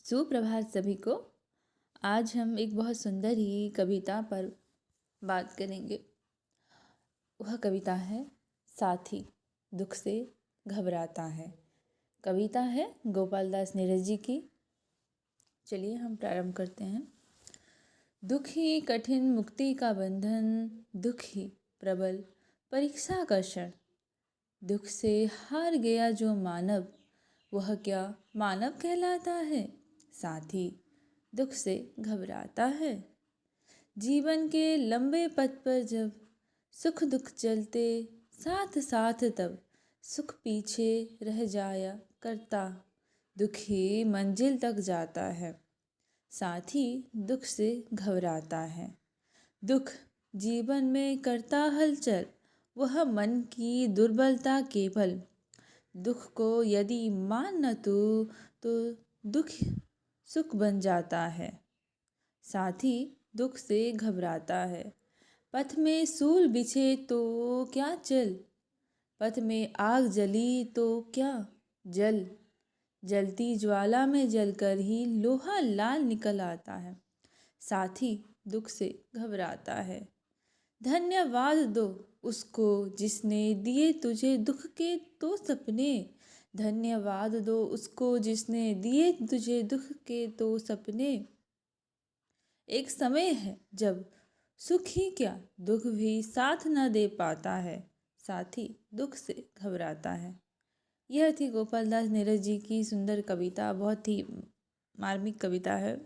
सुप्रभात सभी को। आज हम एक बहुत सुंदर ही कविता पर बात करेंगे। वह कविता है साथी दुख से घबराता है। कविता है गोपाल दास नीरज जी की। चलिए हम प्रारंभ करते हैं। दुख ही कठिन मुक्ति का बंधन, दुख ही प्रबल परीक्षा का क्षण। दुख से हार गया जो मानव, वह क्या मानव कहलाता है। साथी दुख से घबराता है। जीवन के लंबे पथ पर जब सुख दुख चलते साथ साथ, तब सुख पीछे रह जाया करता, दुख ही मंजिल तक जाता है। साथी दुख से घबराता है। दुख जीवन में करता हलचल, वह मन की दुर्बलता केवल। दुख को यदि मान न तो दुख सुख बन जाता है। साथी दुख से घबराता है। पथ में सूल बिछे तो क्या चल, पथ में आग जली तो क्या जल। जलती ज्वाला में जलकर ही लोहा लाल निकल आता है। साथी दुख से घबराता है। धन्यवाद दो उसको जिसने दिए तुझे दुख के तो सपने। धन्यवाद दो उसको जिसने दिए तुझे दुख के तो सपने। एक समय है जब सुख ही क्या दुख भी साथ न दे पाता है। साथी दुख से घबराता है। यह थी गोपाल दास नीरज जी की सुंदर कविता। बहुत ही मार्मिक कविता है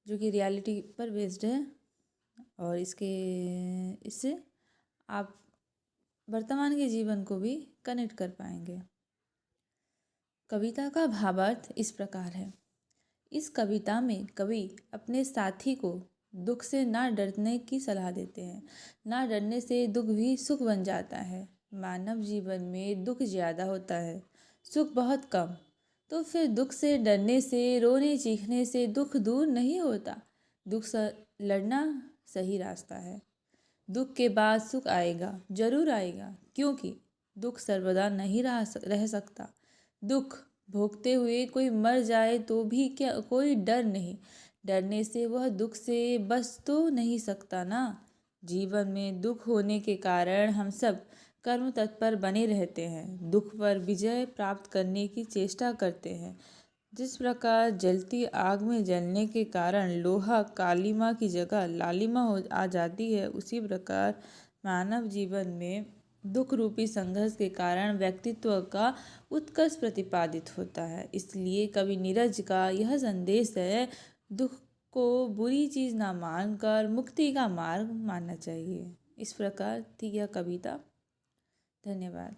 जो कि रियलिटी पर बेस्ड है, और इससे आप वर्तमान के जीवन को भी कनेक्ट कर पाएंगे। कविता का भावार्थ इस प्रकार है। इस कविता में कवि अपने साथी को दुख से ना डरने की सलाह देते हैं। ना डरने से दुख भी सुख बन जाता है। मानव जीवन में दुख ज़्यादा होता है, सुख बहुत कम। तो फिर दुख से डरने से, रोने चीखने से दुख दूर नहीं होता। दुख से लड़ना सही रास्ता है। दुख के बाद सुख आएगा, जरूर आएगा, क्योंकि दुख सर्वदा नहीं रह सकता। दुख भोगते हुए कोई मर जाए तो भी क्या कोई डर नहीं। डरने से वह दुख से बच तो नहीं सकता ना। जीवन में दुख होने के कारण हम सब कर्म तत्पर बने रहते हैं। दुख पर विजय प्राप्त करने की चेष्टा करते हैं। जिस प्रकार जलती आग में जलने के कारण लोहा कालीमा की जगह लालिमा हो आ जाती है, उसी प्रकार मानव जीवन में दुख रूपी संघर्ष के कारण व्यक्तित्व का उत्कर्ष प्रतिपादित होता है। इसलिए कवि नीरज का यह संदेश है, दुख को बुरी चीज़ ना मानकर मुक्ति का मार्ग मानना चाहिए। इस प्रकार थी यह कविता। धन्यवाद।